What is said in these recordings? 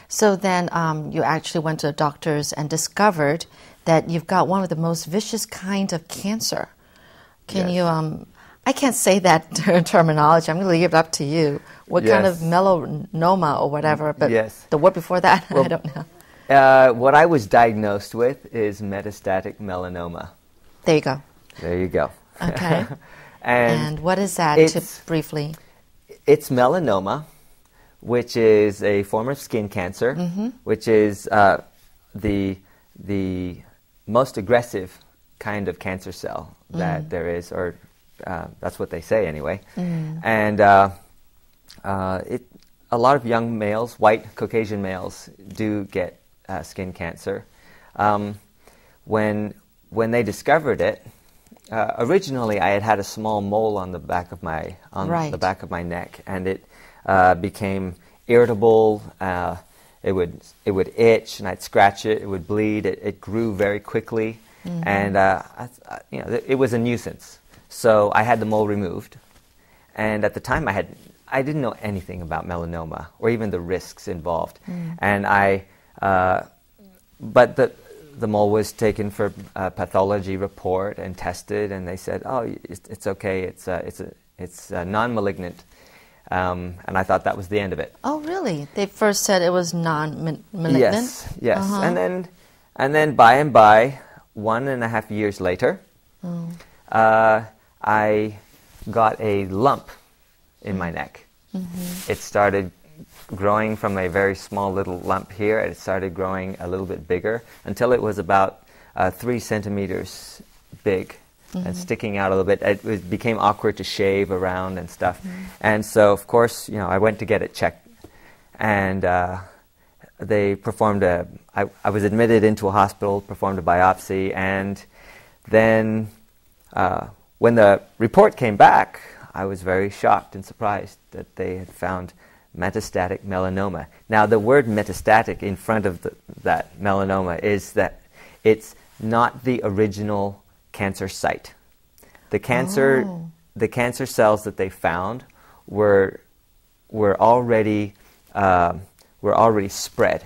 So then you actually went to the doctors and discovered that you've got one of the most vicious kinds of cancer. Can Yes. you, I can't say that terminology. I'm going to leave it up to you. What kind of Yes. melanoma or whatever, but Yes. the word before that, I don't know. What I was diagnosed with is metastatic melanoma. There you go. There you go. Okay. And what is that, briefly? It's melanoma, which is a form of skin cancer, which is the most aggressive kind of cancer cell that there is, or that's what they say anyway. And a lot of young males, white Caucasian males, do get skin cancer. When they discovered it, originally I had a small mole on the back of my the back of my neck, and it became irritable. It would itch, and I'd scratch it. It would bleed. It grew very quickly, and it was a nuisance. So I had the mole removed, and at the time I didn't know anything about melanoma or even the risks involved, and but the mole was taken for a pathology report and tested, and they said, "Oh, it's okay. It's non-malignant," and I thought that was the end of it. Oh, really? They first said it was non-malignant. Yes, and then by and by, 1.5 years later, I got a lump in my neck. It started growing from a very small little lump here, and it started growing a little bit bigger until it was about 3 centimeters big and sticking out a little bit. It became awkward to shave around and stuff. And so, of course, I went to get it checked, and they performed I was admitted into a hospital, performed a biopsy, and then when the report came back, I was very shocked and surprised that they had found metastatic melanoma. Now, the word metastatic in front of that melanoma is that it's not the original cancer site. The cancer cells that they found were already spread.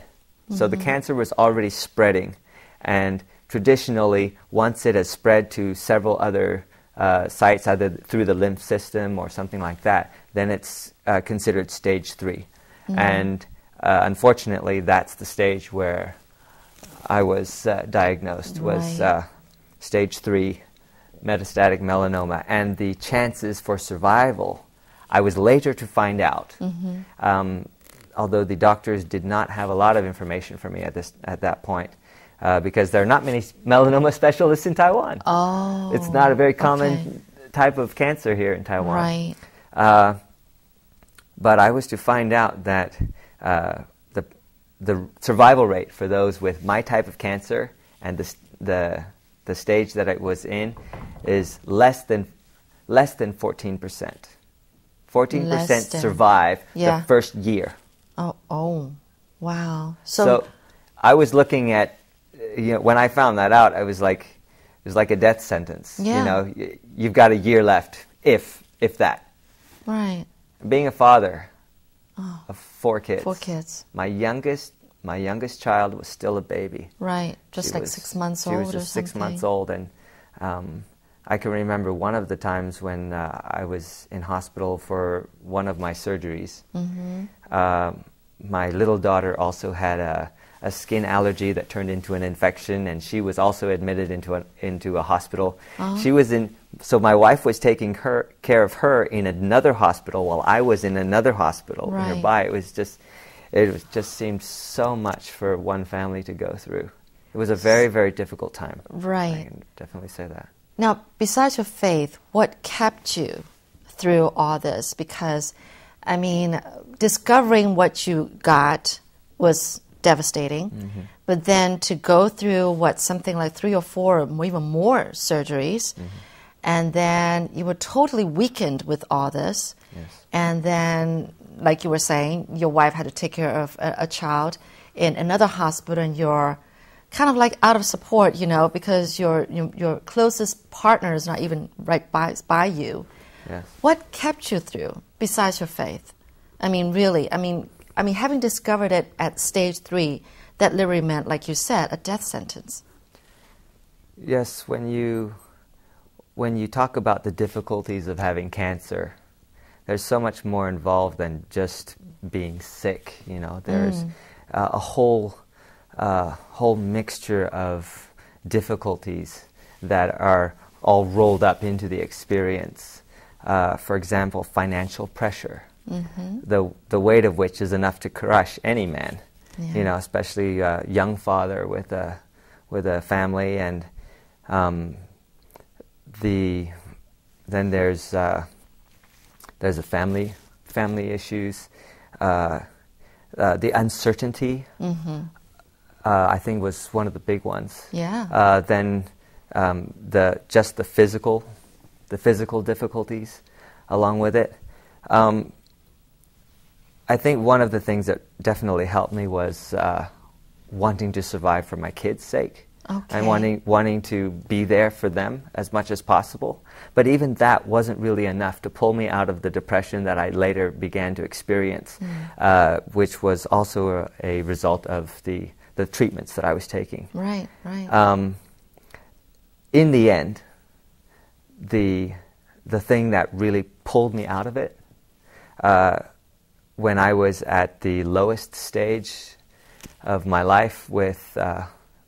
So the cancer was already spreading, and traditionally, once it has spread to several other sites, either through the lymph system or something like that, then it's considered stage 3. And unfortunately, that's the stage where I was diagnosed, was stage 3 metastatic melanoma. And the chances for survival, I was later to find out, although the doctors did not have a lot of information for me at that point. Because there are not many melanoma specialists in Taiwan. Oh, it's not a very common type of cancer here in Taiwan. Right. But I was to find out that the survival rate for those with my type of cancer and the stage that it was in is less than 14%. 14% survive the first year. Oh, wow. So I was looking at. When I found that out, it was like a death sentence. Yeah. You've got a year left, if that. Right. Being a father of 4 kids. 4 kids. My youngest child was still a baby. Right. Just 6 months old or something. She was just 6 months old, and I can remember one of the times when I was in hospital for one of my surgeries. My little daughter also had a skin allergy that turned into an infection, and she was also admitted into a hospital. So my wife was taking care of her in another hospital while I was in another hospital nearby. It just seemed so much for one family to go through. It was a very, very difficult time. Right. I can definitely say that. Now, besides your faith, what kept you through all this? Because, I mean, discovering what you got was devastating, but then to go through something like 3 or 4 or even more surgeries, and then you were totally weakened with all this, and then, like you were saying, your wife had to take care of a child in another hospital, and you're kind of like out of support, because your closest partner is not even right by you. Yes. What kept you through besides your faith? I mean, really, I mean, having discovered it at stage 3, that literally meant, like you said, a death sentence. Yes, when you talk about the difficulties of having cancer, there's so much more involved than just being sick. You know, there's a whole mixture of difficulties that are all rolled up into the experience. For example, financial pressure, the weight of which is enough to crush any man. Yeah. You know, especially a young father with a family, and then there's a family issues, the uncertainty. I think was one of the big ones. Yeah. Then the physical difficulties along with it. I think one of the things that definitely helped me was wanting to survive for my kids' sake. Okay. And wanting to be there for them as much as possible. But even that wasn't really enough to pull me out of the depression that I later began to experience, which was also a result of the treatments that I was taking. Right, right. In the end, the thing that really pulled me out of it, when I was at the lowest stage of my life with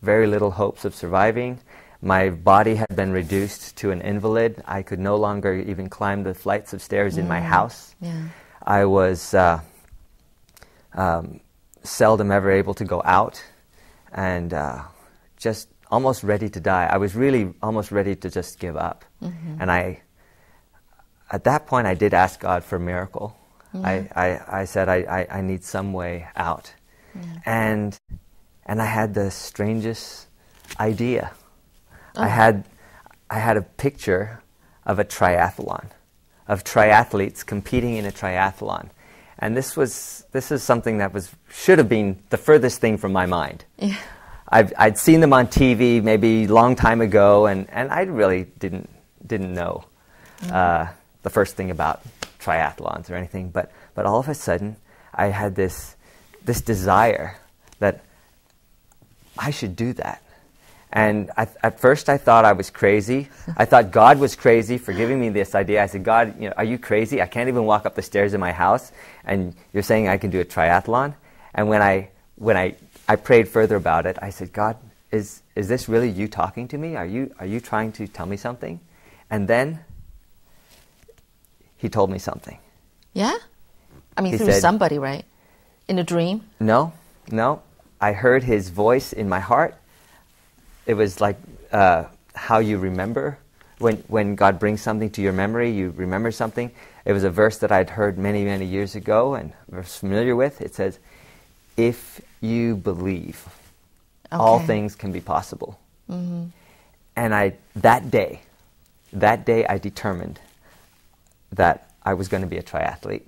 very little hopes of surviving, my body had been reduced to an invalid. I could no longer even climb the flights of stairs in my house. Yeah. I was seldom ever able to go out, and just almost ready to die. I was really almost ready to just give up. And at that point, I did ask God for a miracle. I said, I need some way out. And I had the strangest idea. I had a picture of a triathlon, of triathletes competing in a triathlon. And this is something that should have been the furthest thing from my mind. Yeah. I'd seen them on TV maybe a long time ago, and I really didn't know the first thing about triathlons or anything. But all of a sudden, I had this desire that I should do that. And at first I thought I was crazy. I thought God was crazy for giving me this idea. I said, God, are you crazy? I can't even walk up the stairs in my house, and you're saying I can do a triathlon? And when I prayed further about it, I said, God, is this really you talking to me? Are you trying to tell me something? And then he told me something. Yeah? I mean, he through said, somebody, right? In a dream? No. I heard his voice in my heart. It was like how you remember. When God brings something to your memory, you remember something. It was a verse that I'd heard many, many years ago and was familiar with. It says, if you believe, all things can be possible. And that day I determined that I was going to be a triathlete,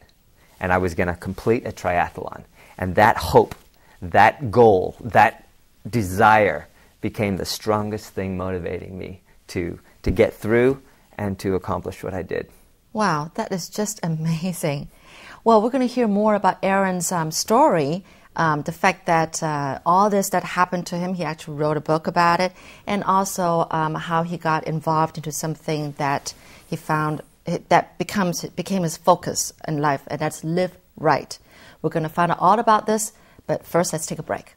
and I was going to complete a triathlon. And that hope, that goal, that desire became the strongest thing motivating me to get through and to accomplish what I did. Wow, that is just amazing. Well, we're going to hear more about Aaron's story, the fact that all this that happened to him, he actually wrote a book about it, and also how he got involved into something that he found that became his focus in life, and that's live right. We're going to find out all about this, but first let's take a break.